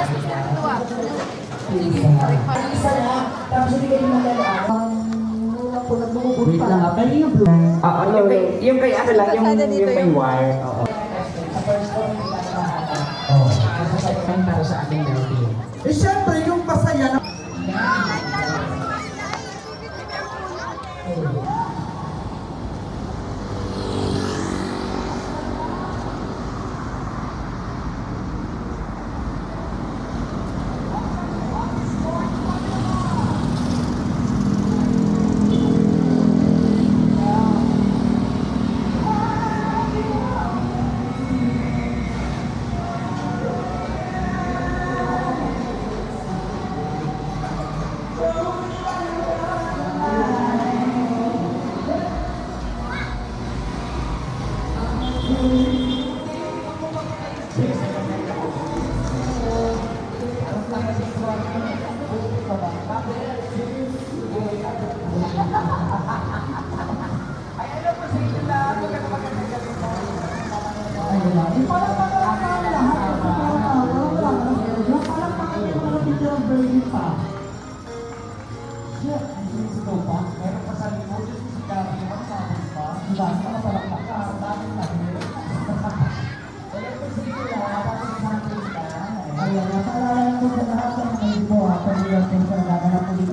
ginastos niya ang tuwa. Sige, Isa na, tapos hindi kayo malalaan. Wait lang ha, pero yung blue. Yung kay ano lang, yung may wire. Oo. Para sa ating natin. Eh syempre, yung pasaya na...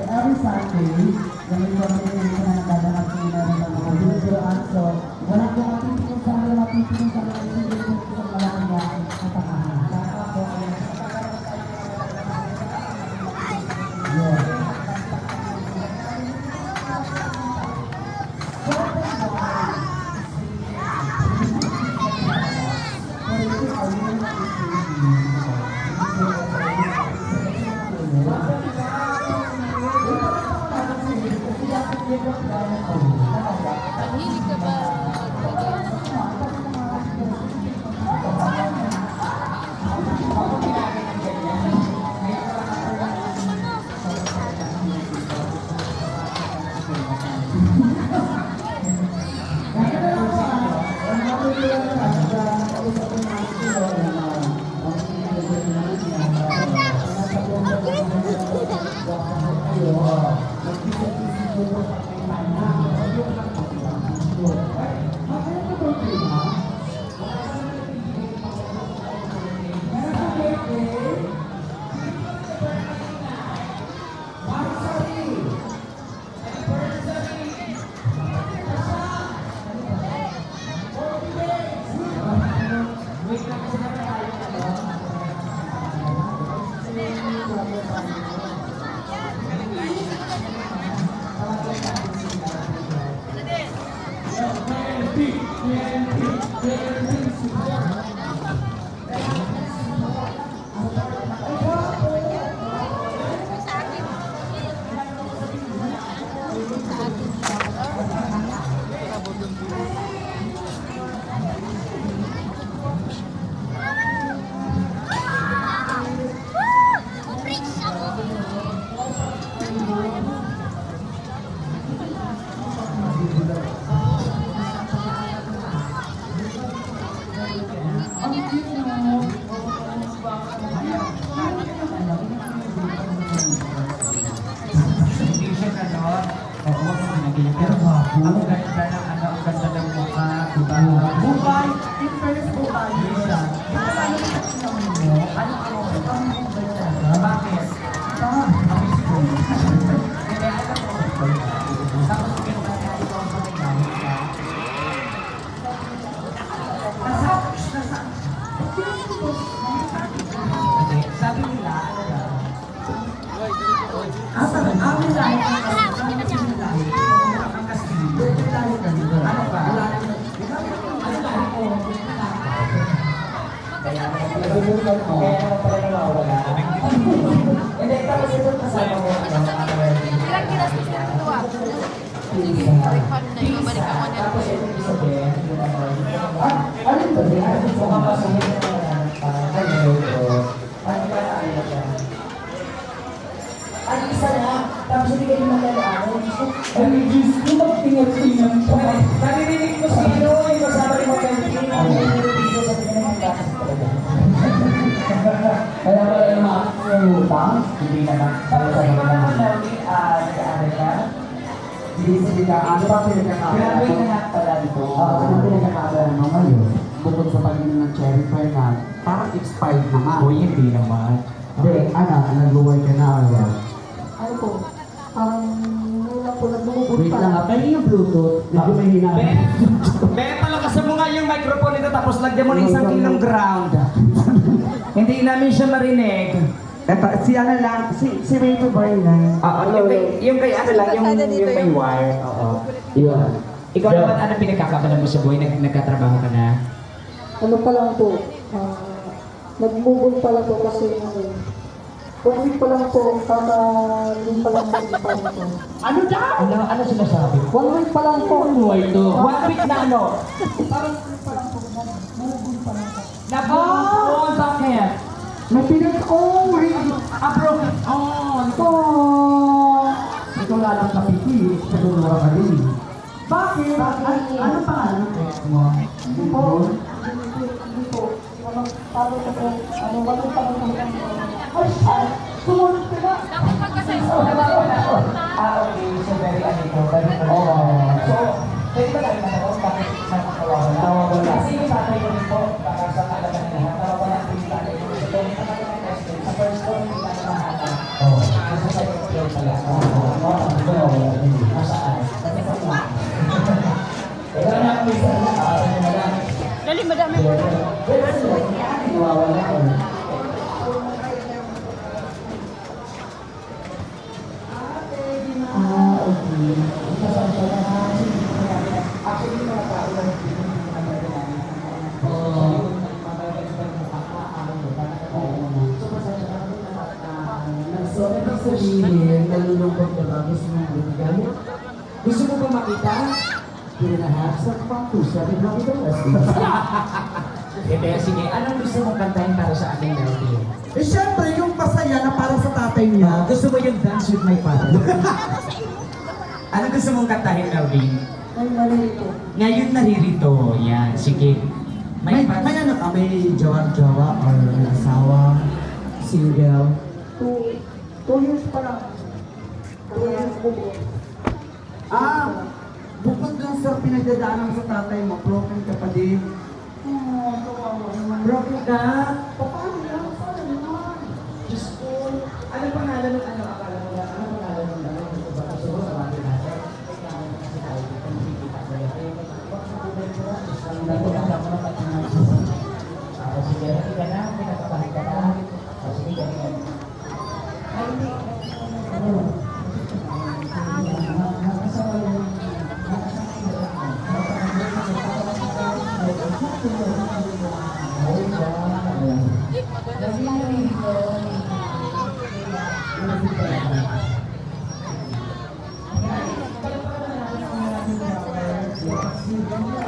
Every Sunday, ganun po ang pinag na nagdadanap po nila ng mga binuburoan. So, wala po matitigil sa mga isinigil po sa malaki niya at takahan. Kaya po, yeah. Hilig ka ba? Ang ganda ng ano, ang ganda ng mukha, diba? Bukay, in fairness bukay siya. Ano bakit? Tapos kinakaya ito ang pagkakamit ka. Sabi nila, ano ba? Amin lang. Ano ba? Kaya naman pala nawawala. Hindi, tapos ito kasama mo. Ilang ginastos niya ang tuwa. Sige, refund na. Ibabalik ako niya. Tapos ito ibig sabihin, alin ba din? Kung kapasuhin na naman, ano ba ano ba? Ang isa na, tapos hindi kayo malalaan. Ay, Diyos ko, magtingat-tingat pa. Naririnig ko si Ino, yung kasama ni Magdalene, ang naririnig ko sa pinag-iwasan talaga. Kaya pala yung mga Hindi naman. Tapos sa mga nag-aaral ka? Hindi ka, ano ba pinagkakaabala? Grabe na nga pala dito. Ano pinagkakaabala mo ngayon? Bukod sa pag-inom ng cherry fire na parang expired na nga. Uy, hindi naman. Hindi, nag-work ka na or what? Ano po? Ngayon lang po nagbubulta. Wait lang pwede yung Bluetooth. Medyo may hina. Palakasan mo nga yung microphone nito tapos lagyan mo ng isang kilong ground. Hindi namin siya marinig. Eto, si ano lang, si Rachel Boy lang. Yung kay ano lang, yung may wire. Oo. Yun. Ikaw naman, ano pinagkakabalan mo sa buhay? Nagkatrabaho ka na? Ano pa lang po? Nagmubul pa lang po kasi COVID pa lang po, kama din pa lang po ipang po. Ano daw? Ano sinasabi? 1 week pa lang po. Ito. 1 week na ano? Parang pa lang po, nagmubul pa lang po. Nabubuon, bakit? May Broken. Ito lalang kapiti, sa dulura ka din. Bakit? Ano pangalan ng ex mo? Hindi po. Hindi po. Paano po po? Ano, 1 week pa lang po. Ay! Sumunod ka na! Dapat magkasize mo. Okay. So, very very So, pwede ba tayo nanonood? Bakit nakakawawa na? Tawagan na. Kasi yung tatay ko rin po, baka sa kalaban na lahat, tawagan na po yung tatay ko. So, kung sa first one, hindi na nakakata. Oo. Sa second floor pala. Nasaan? Ito na ang isa na. Dali, madami mo. Nawawala ko. Okay. Actually, mga tao lang dito So, ibig sabihin, nalulungkot ka ba? Gusto mong bibigay? Gusto mo ba makita? Pinahap sa pangkusa, di ba ito? Hindi, sige. Anong gusto mong kantahin para sa ating melody? Eh syempre, yung masaya na para sa tatay niya. Gusto mo yung Dance with My Father? Anong gusto mong kantahin, Melvin? Ay, mali ito. Ngayon naririto. Yan, sige. May ano ka? May jowa-jowa or may asawa? Single? 2 years pa lang. 2 years po po. Bukod dun sa pinagdadaanan sa tatay mo, broken ka pa din. Broken ka? Paano yan? Paano naman? Diyos ko. Ano pangalan ng ano? Akala mo na? Ano pangalan ng ano? Gusto ba? Gusto mo sa mga natin? Kailangan kasi tayo. Kung nakikita ko yan. Huwag mo ko ba ito? Diyos ko. Nagulong ako ng patinay. Sige, hindi ka na. Pinakabahan ka na. Sige, ganyan. Ay, hindi. Maganda.